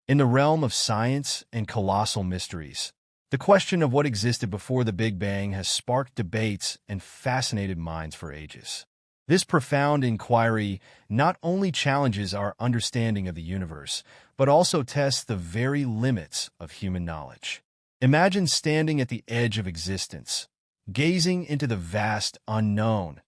In the realm of science and colossal mysteries, the question of what existed before the Big Bang has sparked debates and fascinated minds for ages. This profound inquiry not only challenges our understanding of the universe, but also tests the very limits of human knowledge. Imagine standing at the edge of existence, gazing into the vast unknown,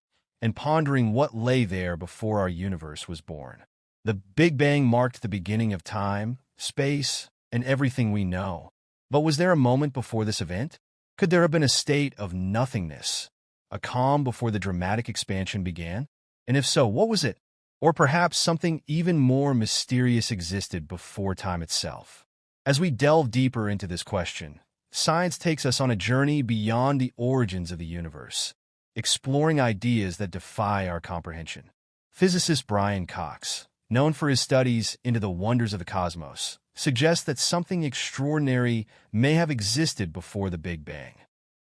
and pondering what lay there before our universe was born. The Big Bang marked the beginning of time, space, and everything we know. But was there a moment before this event? Could there have been a state of nothingness, a calm before the dramatic expansion began? And if so, what was it? Or perhaps something even more mysterious existed before time itself? As we delve deeper into this question, science takes us on a journey beyond the origins of the universe, exploring ideas that defy our comprehension. Physicist Brian Cox, known for his studies into the wonders of the cosmos, suggests that something extraordinary may have existed before the Big Bang.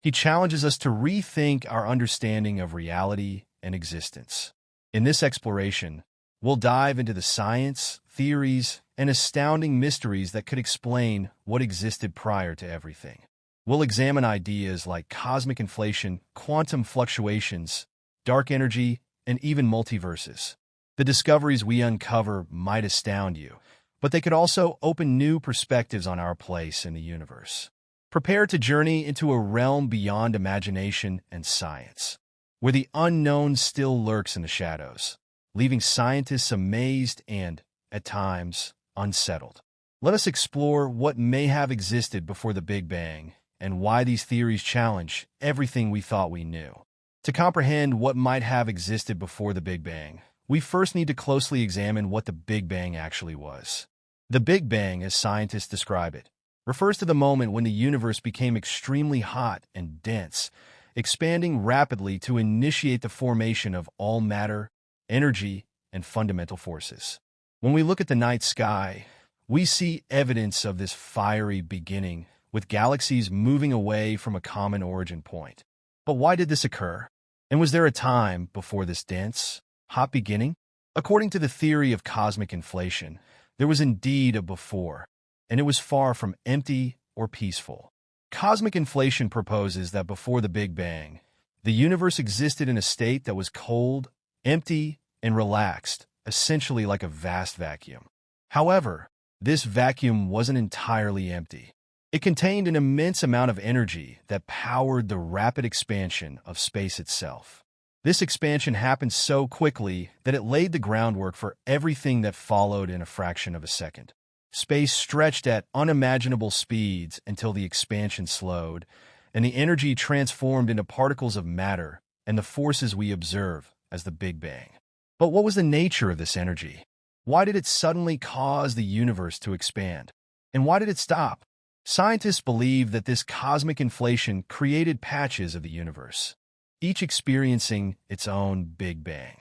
He challenges us to rethink our understanding of reality and existence. In this exploration, we'll dive into the science, theories, and astounding mysteries that could explain what existed prior to everything. We'll examine ideas like cosmic inflation, quantum fluctuations, dark energy, and even multiverses. The discoveries we uncover might astound you, but they could also open new perspectives on our place in the universe. Prepare to journey into a realm beyond imagination and science, where the unknown still lurks in the shadows, leaving scientists amazed and, at times, unsettled. Let us explore what may have existed before the Big Bang and why these theories challenge everything we thought we knew. To comprehend what might have existed before the Big Bang, we first need to closely examine what the Big Bang actually was. The Big Bang, as scientists describe it, refers to the moment when the universe became extremely hot and dense, expanding rapidly to initiate the formation of all matter, energy, and fundamental forces. When we look at the night sky, we see evidence of this fiery beginning, with galaxies moving away from a common origin point. But why did this occur? And was there a time before this dense, hot beginning? According to the theory of cosmic inflation, there was indeed a before, and it was far from empty or peaceful. Cosmic inflation proposes that before the Big Bang, the universe existed in a state that was cold, empty, and relaxed, essentially like a vast vacuum. However, this vacuum wasn't entirely empty. It contained an immense amount of energy that powered the rapid expansion of space itself. This expansion happened so quickly that it laid the groundwork for everything that followed in a fraction of a second. Space stretched at unimaginable speeds until the expansion slowed, and the energy transformed into particles of matter and the forces we observe as the Big Bang. But what was the nature of this energy? Why did it suddenly cause the universe to expand? And why did it stop? Scientists believe that this cosmic inflation created patches of the universe, each experiencing its own Big Bang.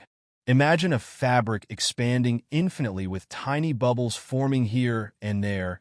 Imagine a fabric expanding infinitely with tiny bubbles forming here and there,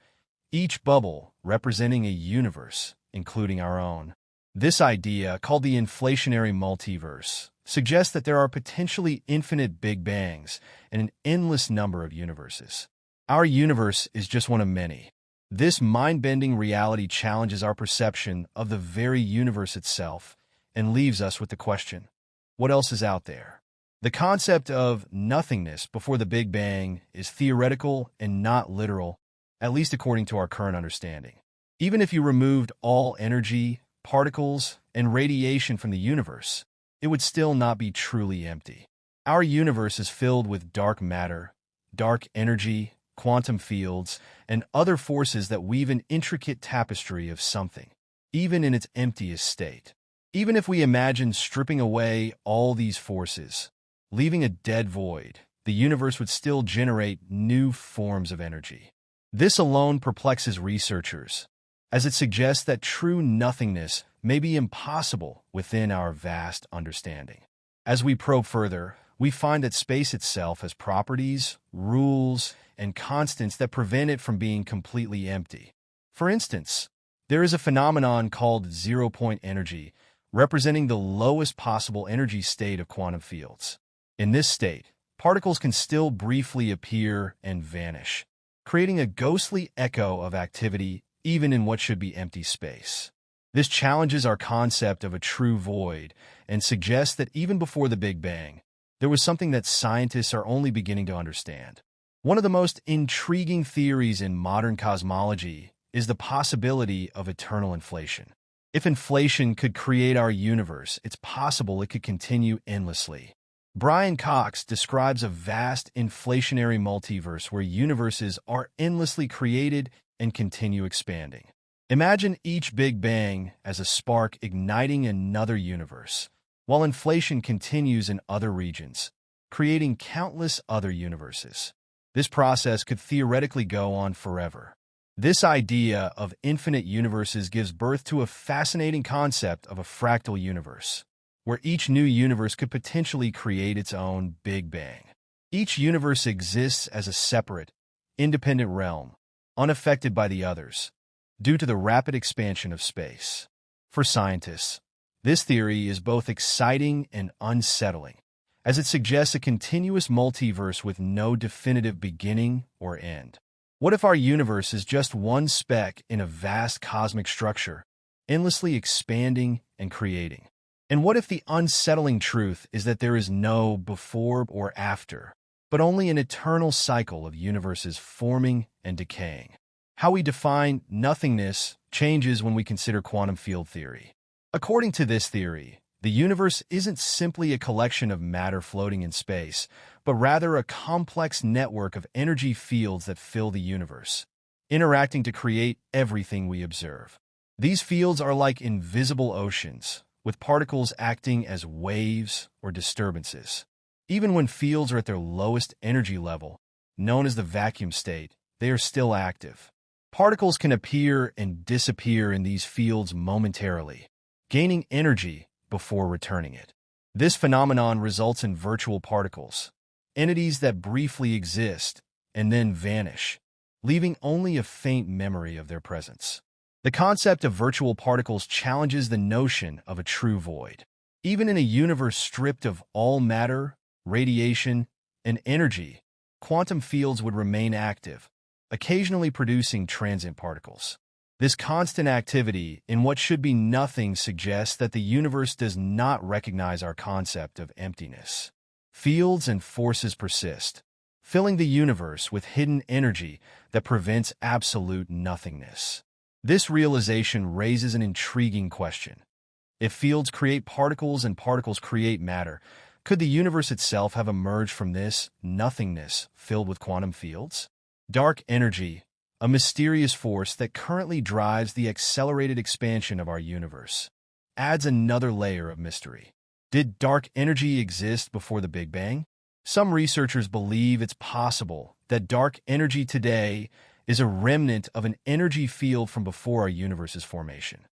each bubble representing a universe, including our own. This idea, called the inflationary multiverse, suggests that there are potentially infinite Big Bangs and an endless number of universes. Our universe is just one of many. This mind-bending reality challenges our perception of the very universe itself and leaves us with the question, what else is out there? The concept of nothingness before the Big Bang is theoretical and not literal, at least according to our current understanding. Even if you removed all energy, particles, and radiation from the universe, it would still not be truly empty. Our universe is filled with dark matter, dark energy, quantum fields, and other forces that weave an intricate tapestry of something, even in its emptiest state. Even if we imagine stripping away all these forces, leaving a dead void, the universe would still generate new forms of energy. This alone perplexes researchers, as it suggests that true nothingness may be impossible within our vast understanding. As we probe further, we find that space itself has properties, rules, and constants that prevent it from being completely empty. For instance, there is a phenomenon called zero-point energy, representing the lowest possible energy state of quantum fields. In this state, particles can still briefly appear and vanish, creating a ghostly echo of activity even in what should be empty space. This challenges our concept of a true void and suggests that even before the Big Bang, there was something that scientists are only beginning to understand. One of the most intriguing theories in modern cosmology is the possibility of eternal inflation. If inflation could create our universe, it's possible it could continue endlessly. Brian Cox describes a vast inflationary multiverse where universes are endlessly created and continue expanding. Imagine each Big Bang as a spark igniting another universe, while inflation continues in other regions, creating countless other universes. This process could theoretically go on forever. This idea of infinite universes gives birth to a fascinating concept of a fractal universe, where each new universe could potentially create its own Big Bang. Each universe exists as a separate, independent realm, unaffected by the others, due to the rapid expansion of space. For scientists, this theory is both exciting and unsettling, as it suggests a continuous multiverse with no definitive beginning or end. What if our universe is just one speck in a vast cosmic structure, endlessly expanding and creating? And what if the unsettling truth is that there is no before or after, but only an eternal cycle of universes forming and decaying? How we define nothingness changes when we consider quantum field theory. According to this theory, the universe isn't simply a collection of matter floating in space, but rather a complex network of energy fields that fill the universe, interacting to create everything we observe. These fields are like invisible oceans, with particles acting as waves or disturbances. Even when fields are at their lowest energy level, known as the vacuum state, they are still active. Particles can appear and disappear in these fields momentarily, gaining energy before returning it. This phenomenon results in virtual particles, entities that briefly exist and then vanish, leaving only a faint memory of their presence. The concept of virtual particles challenges the notion of a true void. Even in a universe stripped of all matter, radiation, and energy, quantum fields would remain active, occasionally producing transient particles. This constant activity in what should be nothing suggests that the universe does not recognize our concept of emptiness. Fields and forces persist, filling the universe with hidden energy that prevents absolute nothingness. This realization raises an intriguing question. If fields create particles and particles create matter, could the universe itself have emerged from this nothingness filled with quantum fields? Dark energy, a mysterious force that currently drives the accelerated expansion of our universe, adds another layer of mystery. Did dark energy exist before the Big Bang? Some researchers believe it's possible that dark energy today is a remnant of an energy field from before our universe's formation.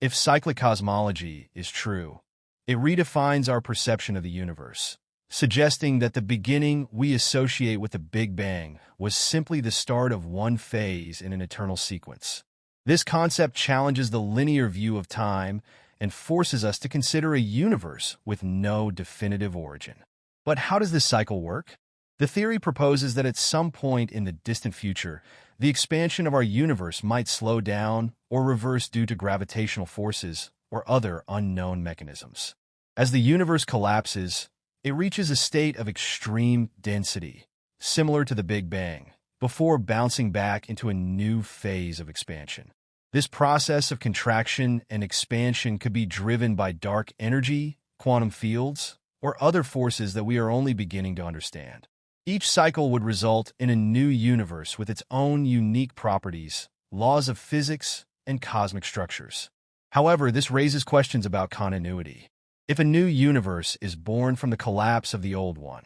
If cyclic cosmology is true, it redefines our perception of the universe, suggesting that the beginning we associate with the Big Bang was simply the start of one phase in an eternal sequence. This concept challenges the linear view of time and forces us to consider a universe with no definitive origin. But how does this cycle work? The theory proposes that at some point in the distant future, the expansion of our universe might slow down or reverse due to gravitational forces or other unknown mechanisms. As the universe collapses, it reaches a state of extreme density, similar to the Big Bang, before bouncing back into a new phase of expansion. This process of contraction and expansion could be driven by dark energy, quantum fields, or other forces that we are only beginning to understand. Each cycle would result in a new universe with its own unique properties, laws of physics, and cosmic structures. However, this raises questions about continuity. If a new universe is born from the collapse of the old one,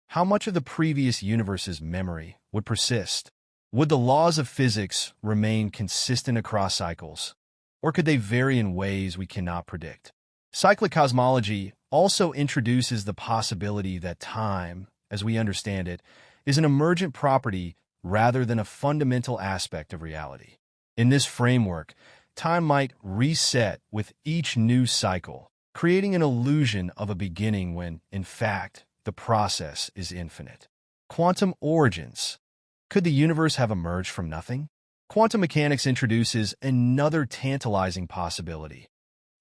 how much of the previous universe's memory would persist? Would the laws of physics remain consistent across cycles, or could they vary in ways we cannot predict? Cyclic cosmology also introduces the possibility that time, as we understand it, is an emergent property rather than a fundamental aspect of reality. In this framework, time might reset with each new cycle, creating an illusion of a beginning when, in fact, the process is infinite. Quantum origins. Could the universe have emerged from nothing? Quantum mechanics introduces another tantalizing possibility,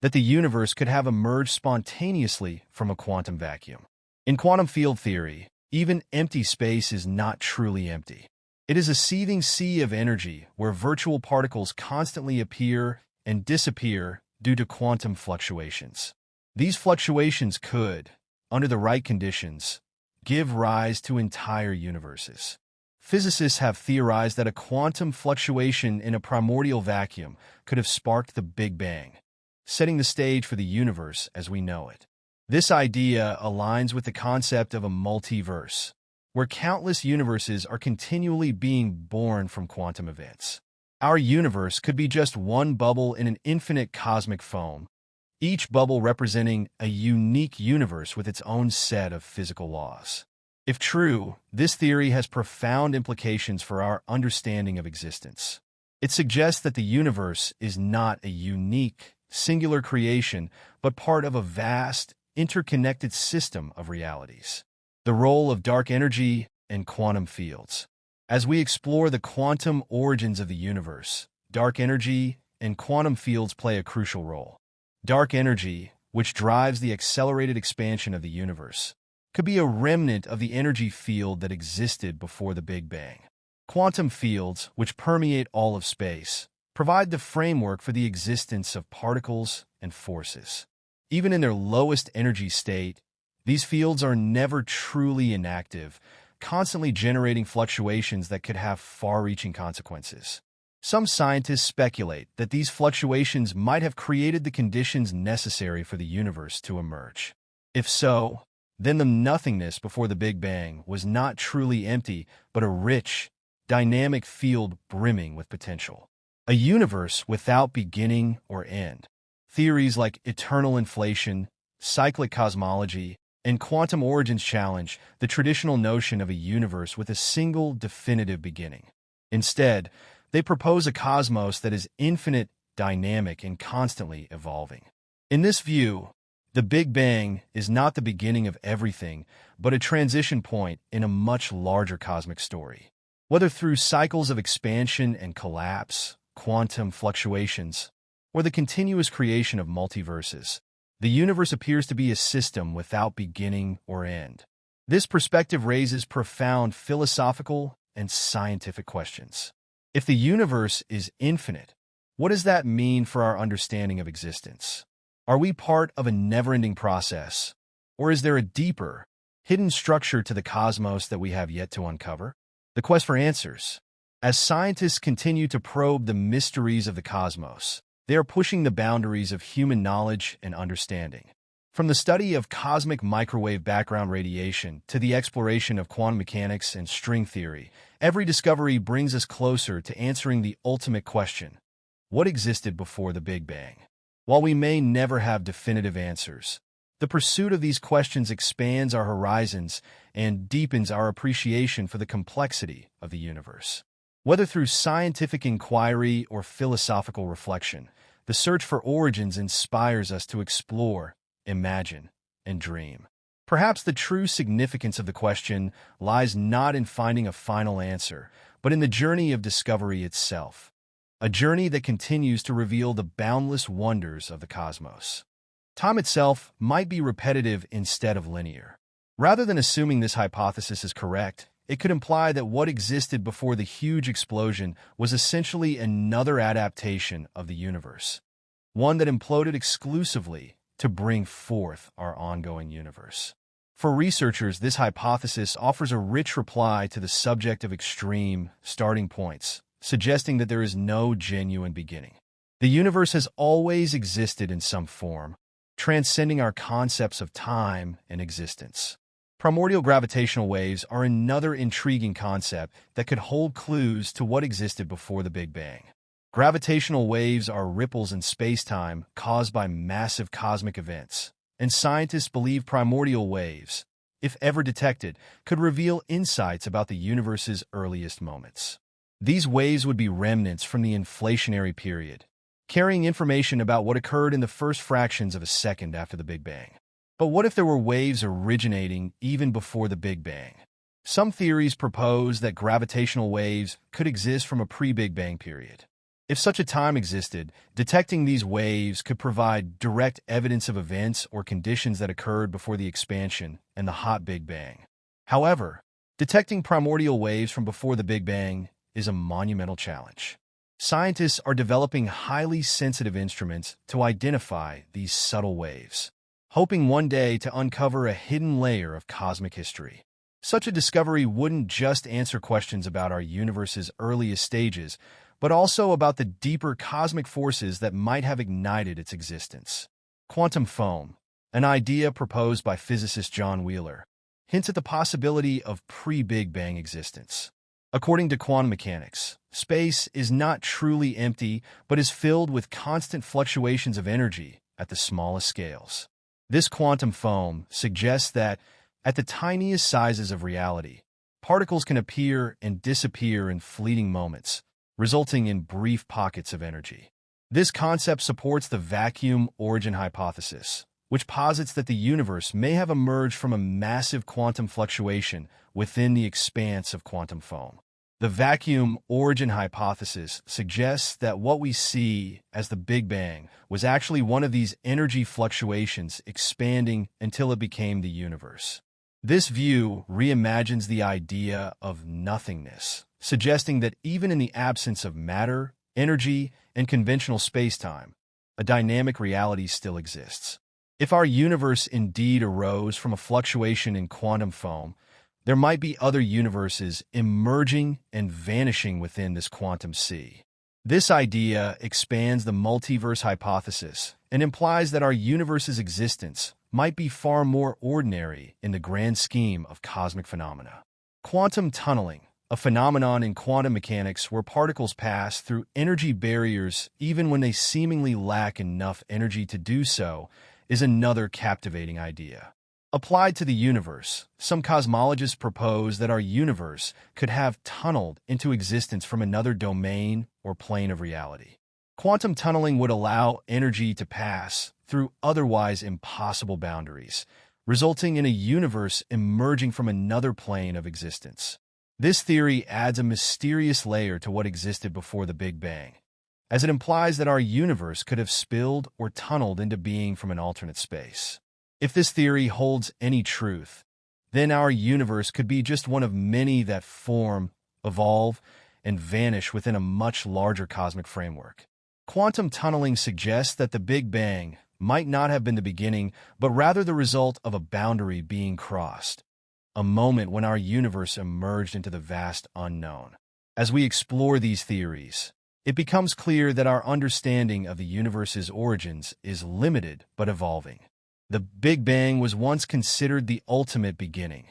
that the universe could have emerged spontaneously from a quantum vacuum. In quantum field theory, even empty space is not truly empty. It is a seething sea of energy where virtual particles constantly appear and disappear due to quantum fluctuations. These fluctuations could, under the right conditions, give rise to entire universes. Physicists have theorized that a quantum fluctuation in a primordial vacuum could have sparked the Big Bang, setting the stage for the universe as we know it. This idea aligns with the concept of a multiverse, where countless universes are continually being born from quantum events. Our universe could be just one bubble in an infinite cosmic foam, each bubble representing a unique universe with its own set of physical laws. If true, this theory has profound implications for our understanding of existence. It suggests that the universe is not a unique, singular creation, but part of a vast, interconnected system of realities. The role of dark energy and quantum fields. As we explore the quantum origins of the universe, dark energy and quantum fields play a crucial role. Dark energy, which drives the accelerated expansion of the universe, could be a remnant of the energy field that existed before the Big Bang. Quantum fields, which permeate all of space, provide the framework for the existence of particles and forces. Even in their lowest energy state, these fields are never truly inactive, constantly generating fluctuations that could have far-reaching consequences. Some scientists speculate that these fluctuations might have created the conditions necessary for the universe to emerge. If so, then the nothingness before the Big Bang was not truly empty, but a rich, dynamic field brimming with potential. A universe without beginning or end. Theories like eternal inflation, cyclic cosmology, and quantum origins challenge the traditional notion of a universe with a single definitive beginning. Instead, they propose a cosmos that is infinite, dynamic, and constantly evolving. In this view, the Big Bang is not the beginning of everything, but a transition point in a much larger cosmic story. Whether through cycles of expansion and collapse, quantum fluctuations, or the continuous creation of multiverses, the universe appears to be a system without beginning or end. This perspective raises profound philosophical and scientific questions. If the universe is infinite, what does that mean for our understanding of existence? Are we part of a never-ending process, or is there a deeper, hidden structure to the cosmos that we have yet to uncover? The quest for answers. As scientists continue to probe the mysteries of the cosmos, they are pushing the boundaries of human knowledge and understanding. From the study of cosmic microwave background radiation to the exploration of quantum mechanics and string theory, every discovery brings us closer to answering the ultimate question: what existed before the Big Bang? While we may never have definitive answers, the pursuit of these questions expands our horizons and deepens our appreciation for the complexity of the universe. Whether through scientific inquiry or philosophical reflection, the search for origins inspires us to explore, imagine, and dream. Perhaps the true significance of the question lies not in finding a final answer, but in the journey of discovery itself. A journey that continues to reveal the boundless wonders of the cosmos. Time itself might be repetitive instead of linear. Rather than assuming this hypothesis is correct, it could imply that what existed before the huge explosion was essentially another adaptation of the universe, one that imploded exclusively to bring forth our ongoing universe. For researchers, this hypothesis offers a rich reply to the subject of extreme starting points, suggesting that there is no genuine beginning. The universe has always existed in some form, transcending our concepts of time and existence. Primordial gravitational waves are another intriguing concept that could hold clues to what existed before the Big Bang. Gravitational waves are ripples in space-time caused by massive cosmic events, and scientists believe primordial waves, if ever detected, could reveal insights about the universe's earliest moments. These waves would be remnants from the inflationary period, carrying information about what occurred in the first fractions of a second after the Big Bang. But what if there were waves originating even before the Big Bang? Some theories propose that gravitational waves could exist from a pre-Big Bang period. If such a time existed, detecting these waves could provide direct evidence of events or conditions that occurred before the expansion and the hot Big Bang. However, detecting primordial waves from before the Big Bang is a monumental challenge. Scientists are developing highly sensitive instruments to identify these subtle waves, hoping one day to uncover a hidden layer of cosmic history. Such a discovery wouldn't just answer questions about our universe's earliest stages, but also about the deeper cosmic forces that might have ignited its existence. Quantum foam, an idea proposed by physicist John Wheeler, hints at the possibility of pre-Big Bang existence. According to quantum mechanics, space is not truly empty, but is filled with constant fluctuations of energy at the smallest scales. This quantum foam suggests that, at the tiniest sizes of reality, particles can appear and disappear in fleeting moments, resulting in brief pockets of energy. This concept supports the vacuum origin hypothesis, which posits that the universe may have emerged from a massive quantum fluctuation within the expanse of quantum foam. The vacuum origin hypothesis suggests that what we see as the Big Bang was actually one of these energy fluctuations expanding until it became the universe. This view reimagines the idea of nothingness, suggesting that even in the absence of matter, energy, and conventional spacetime, a dynamic reality still exists. If our universe indeed arose from a fluctuation in quantum foam, there might be other universes emerging and vanishing within this quantum sea. This idea expands the multiverse hypothesis and implies that our universe's existence might be far more ordinary in the grand scheme of cosmic phenomena. Quantum tunneling, a phenomenon in quantum mechanics where particles pass through energy barriers even when they seemingly lack enough energy to do so, is another captivating idea. Applied to the universe, some cosmologists propose that our universe could have tunneled into existence from another domain or plane of reality. Quantum tunneling would allow energy to pass through otherwise impossible boundaries, resulting in a universe emerging from another plane of existence. This theory adds a mysterious layer to what existed before the Big Bang, as it implies that our universe could have spilled or tunneled into being from an alternate space. If this theory holds any truth, then our universe could be just one of many that form, evolve, and vanish within a much larger cosmic framework. Quantum tunneling suggests that the Big Bang might not have been the beginning, but rather the result of a boundary being crossed, a moment when our universe emerged into the vast unknown. As we explore these theories, it becomes clear that our understanding of the universe's origins is limited but evolving. The Big Bang was once considered the ultimate beginning,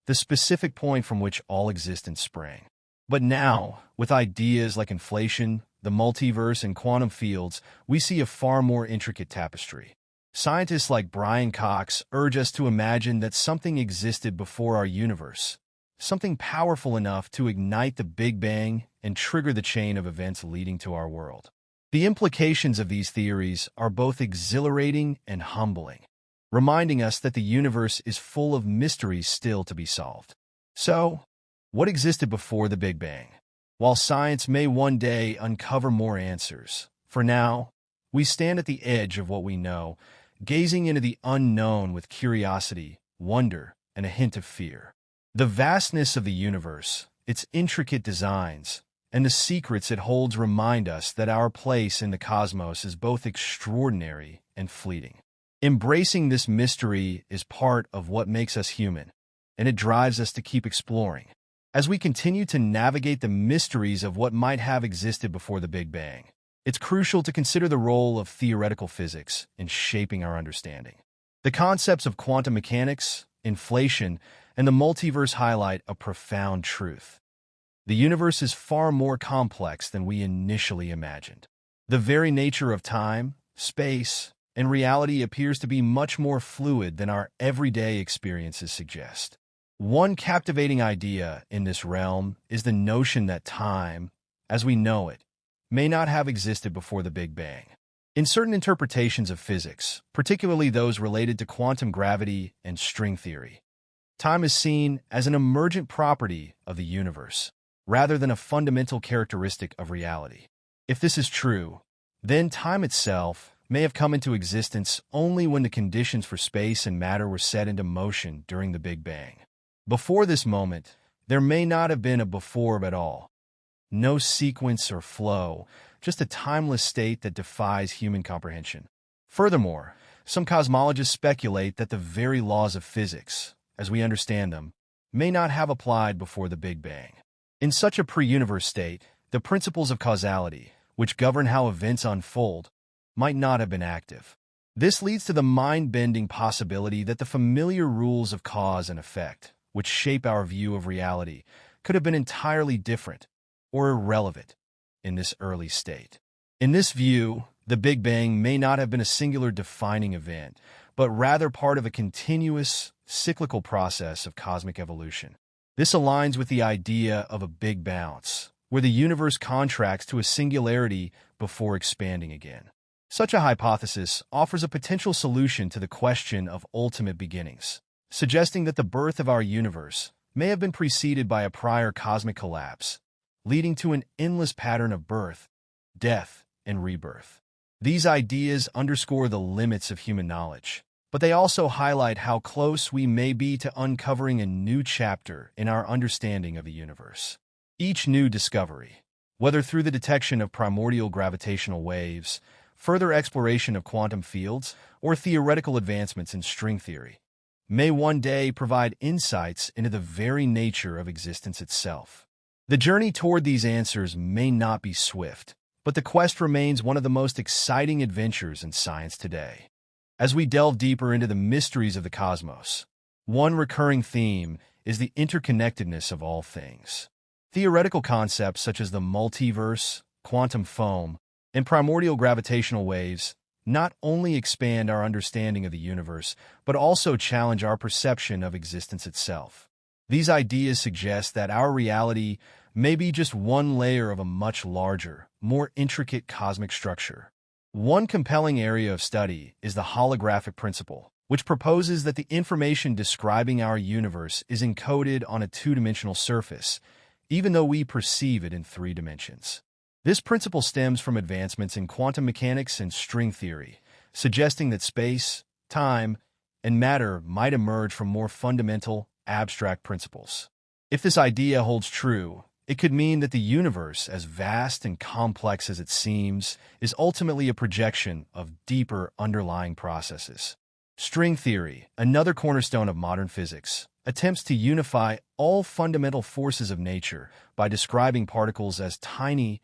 the specific point from which all existence sprang. But now, with ideas like inflation, the multiverse, and quantum fields, we see a far more intricate tapestry. Scientists like Brian Cox urge us to imagine that something existed before our universe, something powerful enough to ignite the Big Bang and trigger the chain of events leading to our world. The implications of these theories are both exhilarating and humbling, reminding us that the universe is full of mysteries still to be solved. So, what existed before the Big Bang? While science may one day uncover more answers, for now, we stand at the edge of what we know, gazing into the unknown with curiosity, wonder, and a hint of fear. The vastness of the universe, its intricate designs, and the secrets it holds remind us that our place in the cosmos is both extraordinary and fleeting. Embracing this mystery is part of what makes us human, and it drives us to keep exploring. As we continue to navigate the mysteries of what might have existed before the Big Bang, it's crucial to consider the role of theoretical physics in shaping our understanding. The concepts of quantum mechanics, inflation, and the multiverse highlight a profound truth. The universe is far more complex than we initially imagined. The very nature of time, space, and reality appears to be much more fluid than our everyday experiences suggest. One captivating idea in this realm is the notion that time, as we know it, may not have existed before the Big Bang. In certain interpretations of physics, particularly those related to quantum gravity and string theory, Time is seen as an emergent property of the universe, rather than a fundamental characteristic of reality. If this is true, then time itself may have come into existence only when the conditions for space and matter were set into motion during the Big Bang. Before this moment, there may not have been a before at all. No sequence or flow, just a timeless state that defies human comprehension. Furthermore, some cosmologists speculate that the very laws of physics, as we understand them, may not have applied before the Big Bang. In such a pre-universe state, the principles of causality, which govern how events unfold, might not have been active. This leads to the mind-bending possibility that the familiar rules of cause and effect, which shape our view of reality, could have been entirely different or irrelevant in this early state. In this view, the Big Bang may not have been a singular defining event, but rather part of a continuous, cyclical process of cosmic evolution. This aligns with the idea of a big bounce, where the universe contracts to a singularity before expanding again. Such a hypothesis offers a potential solution to the question of ultimate beginnings, suggesting that the birth of our universe may have been preceded by a prior cosmic collapse, leading to an endless pattern of birth, death, and rebirth. These ideas underscore the limits of human knowledge, but they also highlight how close we may be to uncovering a new chapter in our understanding of the universe. Each new discovery, whether through the detection of primordial gravitational waves, further exploration of quantum fields, or theoretical advancements in string theory, may one day provide insights into the very nature of existence itself. The journey toward these answers may not be swift, but the quest remains one of the most exciting adventures in science today. As we delve deeper into the mysteries of the cosmos, one recurring theme is the interconnectedness of all things. Theoretical concepts such as the multiverse, quantum foam, and primordial gravitational waves not only expand our understanding of the universe, but also challenge our perception of existence itself. These ideas suggest that our reality may be just one layer of a much larger, more intricate cosmic structure. One compelling area of study is the holographic principle, which proposes that the information describing our universe is encoded on a two-dimensional surface, even though we perceive it in 3 dimensions. This principle stems from advancements in quantum mechanics and string theory, suggesting that space, time, and matter might emerge from more fundamental, abstract principles. If this idea holds true, it could mean that the universe, as vast and complex as it seems, is ultimately a projection of deeper underlying processes. String theory, another cornerstone of modern physics, attempts to unify all fundamental forces of nature by describing particles as tiny,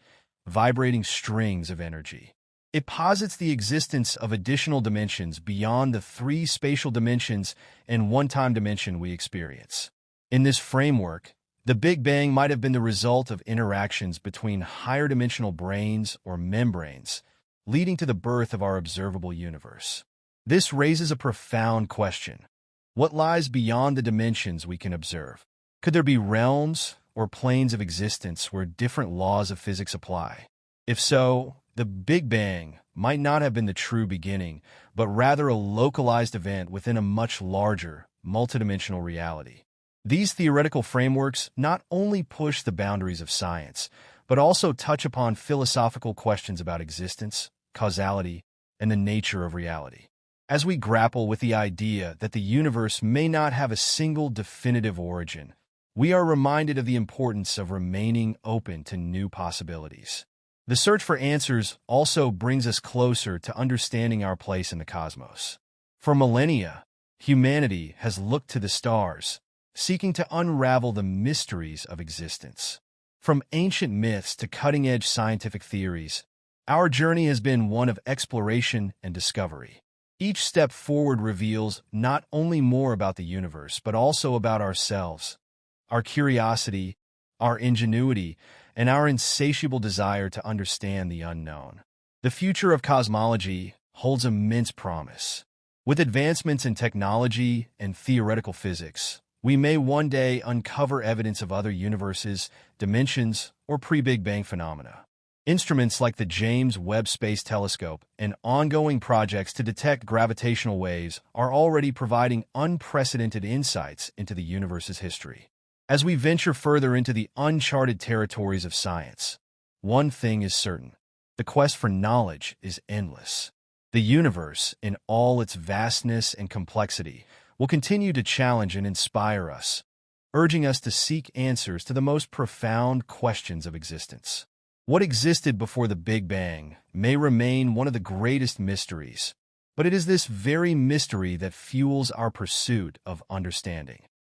vibrating strings of energy. It posits the existence of additional dimensions beyond the 3 spatial dimensions and 1 time dimension we experience. In this framework, the Big Bang might have been the result of interactions between higher dimensional brains or membranes, leading to the birth of our observable universe. This raises a profound question. What lies beyond the dimensions we can observe? Could there be realms or planes of existence where different laws of physics apply? If so, the Big Bang might not have been the true beginning, but rather a localized event within a much larger, multidimensional reality. These theoretical frameworks not only push the boundaries of science, but also touch upon philosophical questions about existence, causality, and the nature of reality. As we grapple with the idea that the universe may not have a single definitive origin, we are reminded of the importance of remaining open to new possibilities. The search for answers also brings us closer to understanding our place in the cosmos. For millennia, humanity has looked to the stars, seeking to unravel the mysteries of existence. From ancient myths to cutting-edge scientific theories, our journey has been one of exploration and discovery. Each step forward reveals not only more about the universe, but also about ourselves, our curiosity, our ingenuity, and our insatiable desire to understand the unknown. The future of cosmology holds immense promise. With advancements in technology and theoretical physics, we may one day uncover evidence of other universes, dimensions, or pre-Big Bang phenomena. Instruments like the James Webb Space Telescope and ongoing projects to detect gravitational waves are already providing unprecedented insights into the universe's history. As we venture further into the uncharted territories of science, one thing is certain: the quest for knowledge is endless. The universe, in all its vastness and complexity, will continue to challenge and inspire us, urging us to seek answers to the most profound questions of existence. What existed before the Big Bang may remain one of the greatest mysteries, but it is this very mystery that fuels our pursuit of understanding.